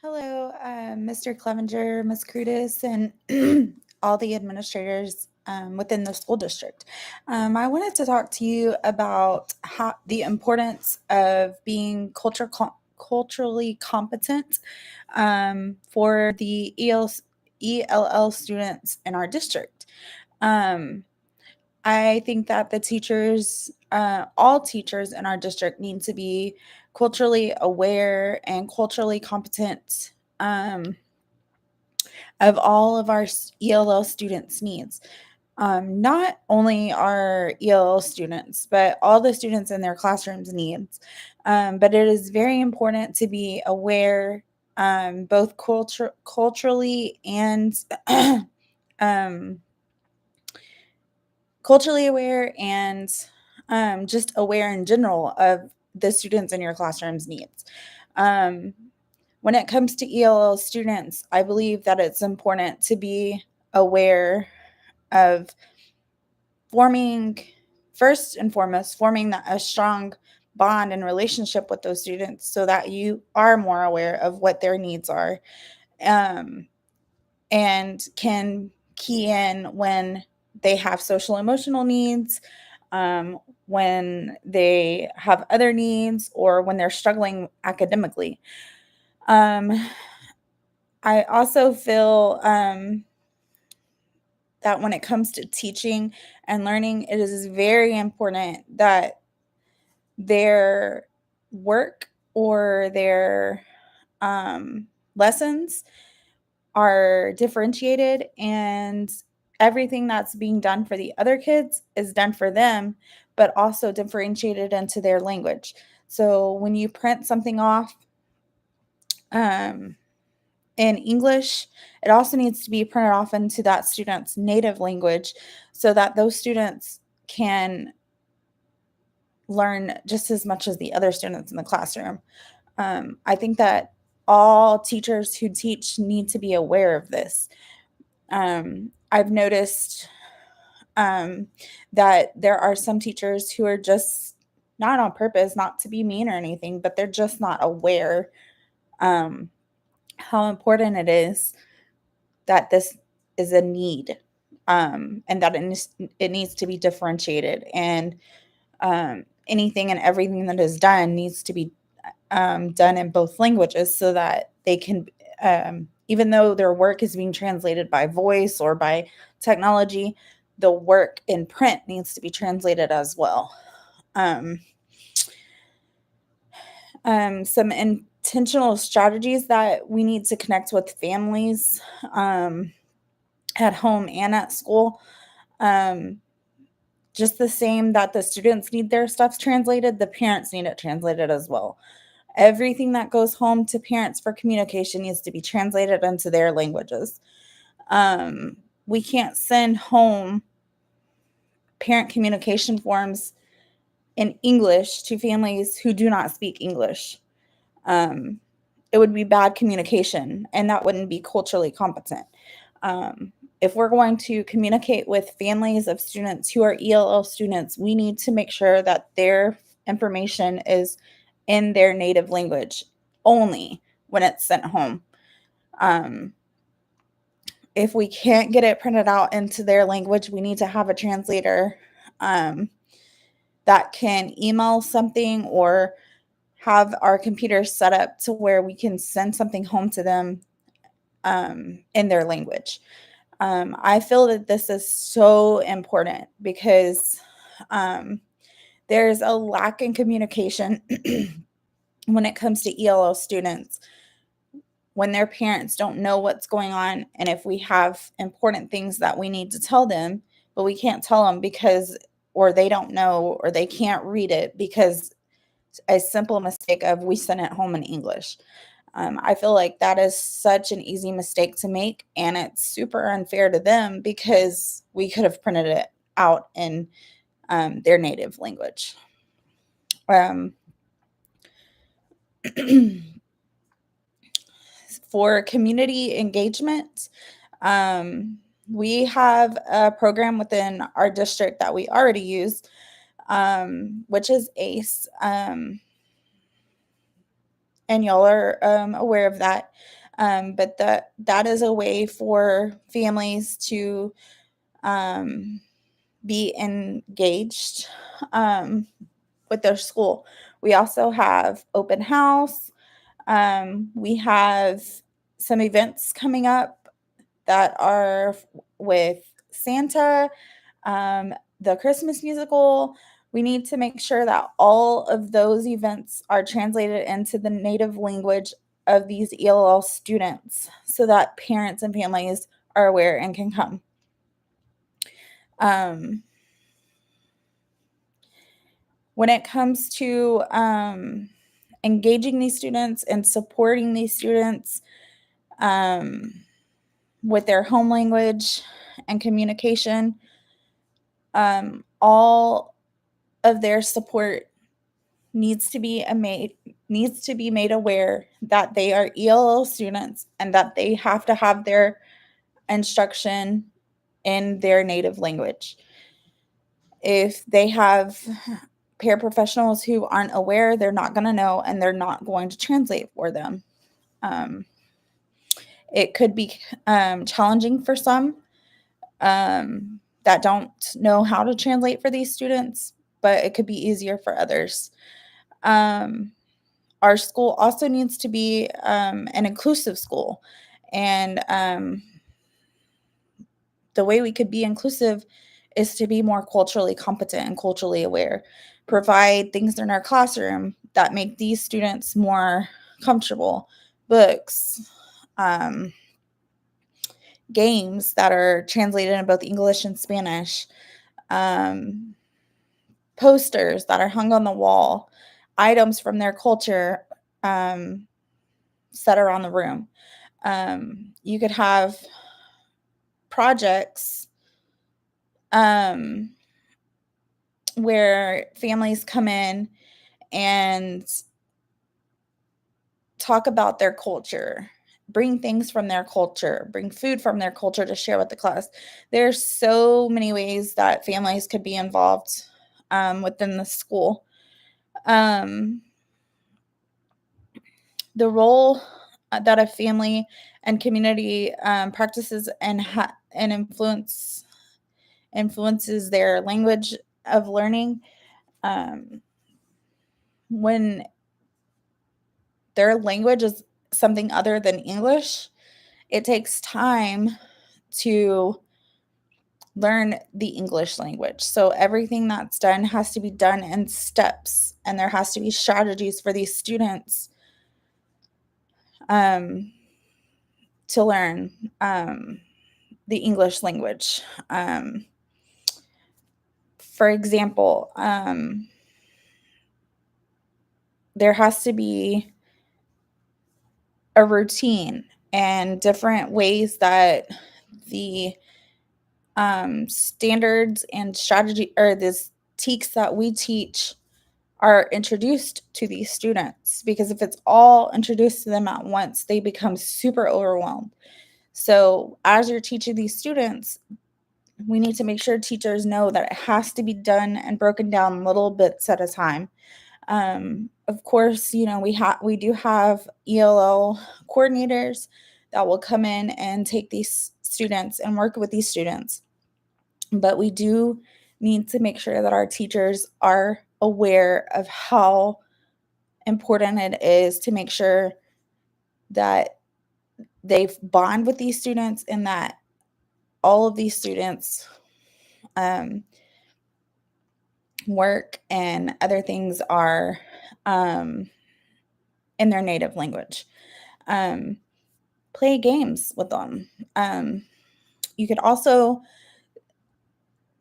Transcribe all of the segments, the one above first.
Hello, Mr. Clevenger, Ms. Curtis, and all the administrators within the school district. I wanted to talk to you about how the importance of being culturally competent for the ELL students in our district. Um, I think that the teachers, all teachers in our district, need to be culturally aware and culturally competent um, of all of our ELL students' needs. Not only our ELL students, but all the students in their classrooms' needs. But it is very important to be aware, both culturally and um, culturally aware and just aware in general of the students in your classroom's needs. Um, when it comes to ELL students, I believe that it's important to be aware of forming, first and foremost, forming a strong bond and relationship with those students so that you are more aware of what their needs are, um, and can key in when they have social emotional needs, when they have other needs, or when they're struggling academically. Um, I also feel that when it comes to teaching and learning, it is very important that their work or their lessons are differentiated, and everything that's being done for the other kids is done for them, but also differentiated into their language. So when you print something off um, in English, it also needs to be printed off into that student's native language so that those students can learn just as much as the other students in the classroom. I think that all teachers who teach need to be aware of this. I've noticed um, that there are some teachers who are just not on purpose, not to be mean or anything, but they're just not aware um, how important it is that this is a need, and that it needs to be differentiated. And anything and everything that is done needs to be done in both languages so that they can, even though their work is being translated by voice or by technology, the work in print needs to be translated as well. Um, some intentional strategies that we need to connect with families at home and at school. Um, just the same that the students need their stuff translated, the parents need it translated as well. Everything that goes home to parents for communication needs to be translated into their languages. We can't send home parent communication forms in English to families who do not speak English. Um, it would be bad communication, and that wouldn't be culturally competent. If we're going to communicate with families of students who are ELL students, we need to make sure that their information is in their native language only when it's sent home. Um, if we can't get it printed out into their language, we need to have a translator um, that can email something or have our computers set up to where we can send something home to them in their language. I feel that this is so important because um, there's a lack in communication when it comes to ELL students when their parents don't know what's going on, and if we have important things that we need to tell them, but we can't tell them because, or they don't know, or they can't read it because a simple mistake of we sent it home in English. I feel like that is such an easy mistake to make, and it's super unfair to them because we could have printed it out in their native language. Um, for community engagement, we have a program within our district that we already use, which is ACE. and y'all are aware of that. But that is a way for families to be engaged with their school. We also have open house. We have some events coming up that are with Santa, the Christmas musical. We need to make sure that all of those events are translated into the native language of these ELL students so that parents and families are aware and can come. When it comes to engaging these students and supporting these students with their home language and communication, all of their support needs to be made aware that they are ELL students and that they have to have their instruction in their native language. If they have paraprofessionals who aren't aware, they're not going to know and they're not going to translate for them. It could be challenging for some that don't know how to translate for these students, but it could be easier for others. Our school also needs to be an inclusive school. And the way we could be inclusive is to be more culturally competent and culturally aware. Provide things in our classroom that make these students more comfortable. Books, games that are translated in both English and Spanish, posters that are hung on the wall, items from their culture set around the room. You could have projects where families come in and talk about their culture, bring things from their culture, bring food from their culture to share with the class. There's so many ways that families could be involved within the school. The role that a family and community practices and influences their language of learning. When their language is something other than English, it takes time to learn the English language. So everything that's done has to be done in steps, and there has to be strategies for these students to learn the English language. For example, there has to be a routine and different ways that the standards and strategy or this TEKS that we teach are introduced to these students, because if it's all introduced to them at once, they become super overwhelmed. So as you're teaching these students, we need to make sure teachers know that it has to be done and broken down little bits at a time. Of course, we do have ELL coordinators that will come in and take these students and work with these students. But we do need to make sure that our teachers are aware of how important it is to make sure that they bond with these students and that all of these students work and other things are in their native language. Play games with them. You could also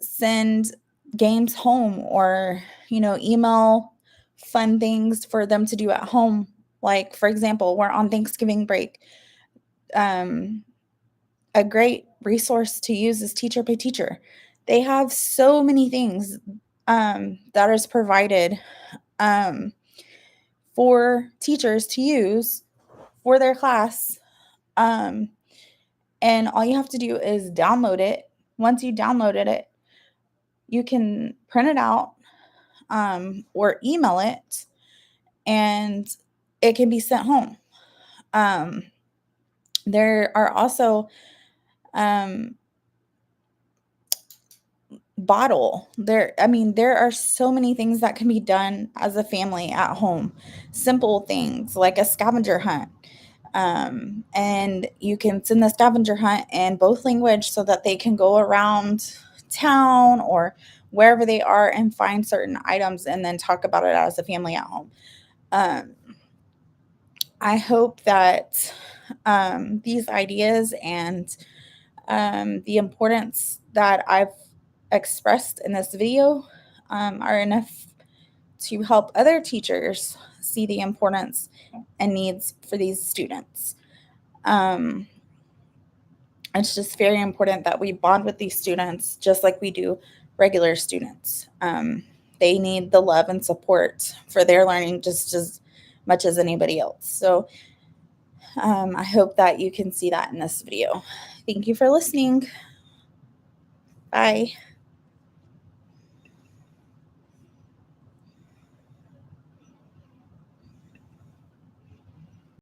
send games home or, email fun things for them to do at home. Like, for example, we're on Thanksgiving break. A great resource to use is Teacher Pay Teacher. They have so many things that is provided for teachers to use for their class. And all you have to do is download it. Once you downloaded it, you can print it out or email it, and it can be sent home. There are also there are so many things that can be done as a family at home. Simple things like a scavenger hunt. And you can send the scavenger hunt in both language so that they can go around town or wherever they are and find certain items and then talk about it as a family at home. I hope that these ideas and the importance that I've expressed in this video are enough to help other teachers see the importance and needs for these students. It's just very important that we bond with these students just like we do regular students. They need the love and support for their learning just as much as anybody else. So I hope that you can see that in this video. Thank you for listening. Bye.